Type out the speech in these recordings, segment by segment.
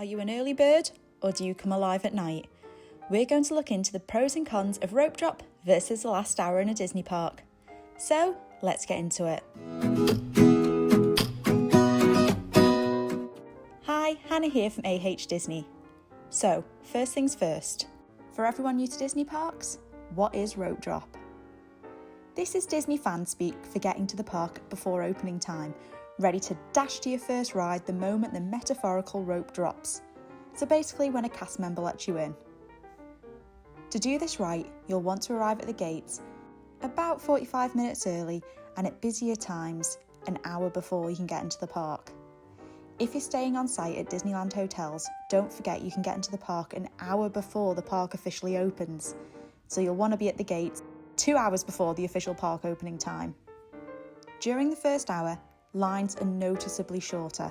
Are you an early bird or do you come alive at night? We're going to look into the pros and cons of rope drop versus the last hour in a Disney park. So let's get into it. Hi, Hannah here from AH Disney. So, first things first. For everyone new to Disney parks, what is rope drop? This is Disney fan speak for getting to the park before opening time, ready to dash to your first ride the moment the metaphorical rope drops. So basically when a cast member lets you in. To do this right, you'll want to arrive at the gates about 45 minutes early and at busier times an hour before you can get into the park. If you're staying on site at Disneyland hotels, don't forget you can get into the park an hour before the park officially opens. So you'll want to be at the gates 2 hours before the official park opening time. During the first hour, lines are noticeably shorter,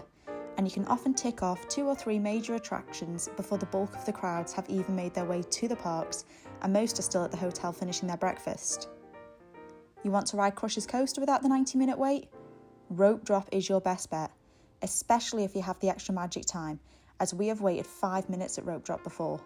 and you can often tick off 2 or 3 major attractions before the bulk of the crowds have even made their way to the parks, and most are still at the hotel finishing their breakfast. You want to ride Crush's Coaster without the 90-minute wait? Rope drop is your best bet, especially if you have the extra magic time, as we have waited 5 minutes at rope drop before.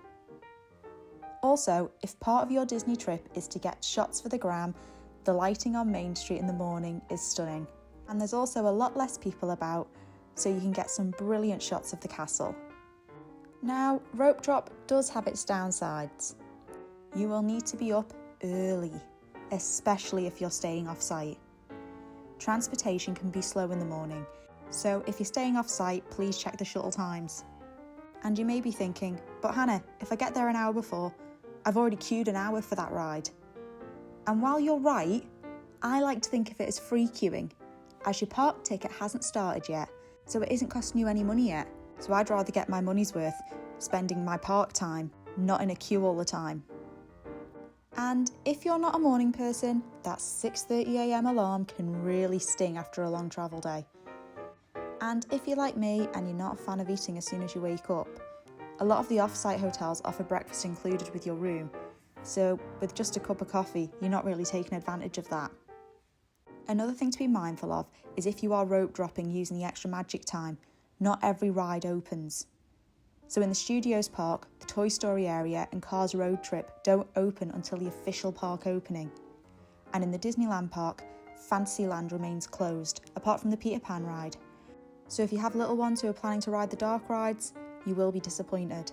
Also, if part of your Disney trip is to get shots for the gram, the lighting on Main Street in the morning is stunning. And there's also a lot less people about, so you can get some brilliant shots of the castle. Now, rope drop does have its downsides. You will need to be up early, especially if you're staying off-site. Transportation can be slow in the morning, so if you're staying off-site, please check the shuttle times. And you may be thinking, but Hannah, if I get there an hour before, I've already queued an hour for that ride. And while you're right, I like to think of it as free queuing, as your park ticket hasn't started yet, so it isn't costing you any money yet. So I'd rather get my money's worth spending my park time, not in a queue all the time. And if you're not a morning person, that 6:30 a.m. alarm can really sting after a long travel day. And if you're like me and you're not a fan of eating as soon as you wake up, a lot of the off-site hotels offer breakfast included with your room, so with just a cup of coffee, you're not really taking advantage of that. Another thing to be mindful of is if you are rope dropping using the extra magic time, not every ride opens. So in the Studios Park, the Toy Story area and Cars Road Trip don't open until the official park opening. And in the Disneyland Park, Fantasyland remains closed, apart from the Peter Pan ride. So if you have little ones who are planning to ride the dark rides, you will be disappointed.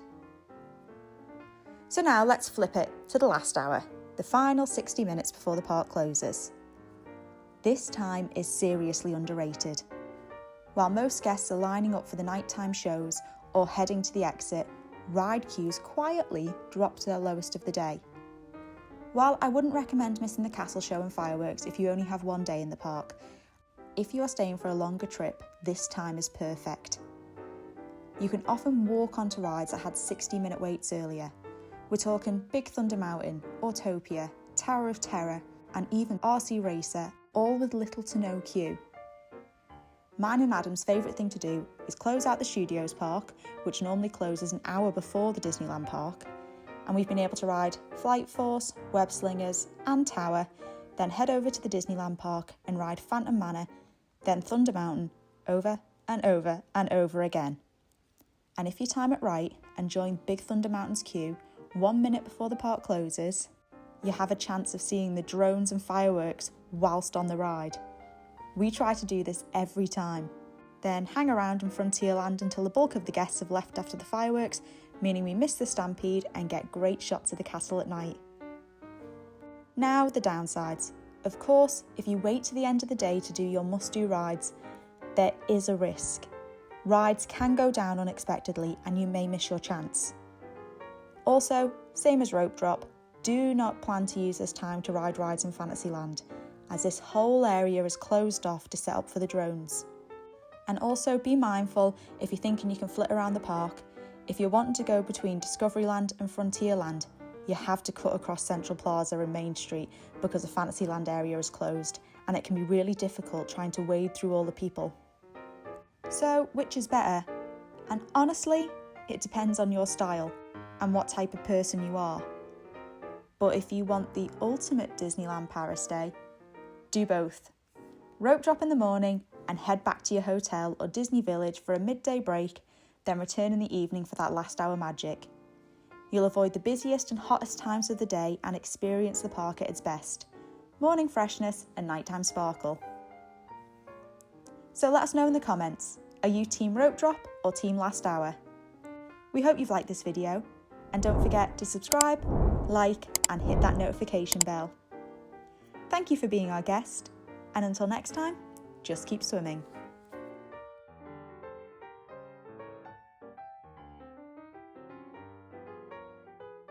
So now let's flip it to the last hour, the final 60 minutes before the park closes. This time is seriously underrated. While most guests are lining up for the nighttime shows or heading to the exit, ride queues quietly drop to their lowest of the day. While I wouldn't recommend missing the castle show and fireworks if you only have one day in the park, if you are staying for a longer trip, this time is perfect. You can often walk onto rides that had 60-minute waits earlier. We're talking Big Thunder Mountain, Autopia, Tower of Terror, and even RC Racer, all with little to no queue. Mine and Adam's favourite thing to do is close out the Studios Park, which normally closes an hour before the Disneyland Park, and we've been able to ride Flight Force, Web Slingers, and Tower, then head over to the Disneyland Park and ride Phantom Manor, then Thunder Mountain, over and over and over again. And if you time it right and join Big Thunder Mountain's queue 1 minute before the park closes, you have a chance of seeing the drones and fireworks whilst on the ride. We try to do this every time. Then hang around in Frontierland until the bulk of the guests have left after the fireworks, meaning we miss the stampede and get great shots of the castle at night. Now the downsides. Of course, if you wait to the end of the day to do your must-do rides, there is a risk. Rides can go down unexpectedly and you may miss your chance. Also, same as rope drop, do not plan to use this time to ride rides in Fantasyland, as this whole area is closed off to set up for the drones. And also be mindful if you're thinking you can flit around the park, if you're wanting to go between Discoveryland and Frontierland, you have to cut across Central Plaza and Main Street because the Fantasyland area is closed, and it can be really difficult trying to wade through all the people. So, which is better? And honestly, it depends on your style and what type of person you are. But if you want the ultimate Disneyland Paris day, do both. Rope drop in the morning and head back to your hotel or Disney Village for a midday break, then return in the evening for that last hour magic. You'll avoid the busiest and hottest times of the day and experience the park at its best: morning freshness and nighttime sparkle. So let us know in the comments, are you team rope drop or team last hour? We hope you've liked this video, and don't forget to subscribe, like and hit that notification bell. Thank you for being our guest, and until next time, just keep swimming.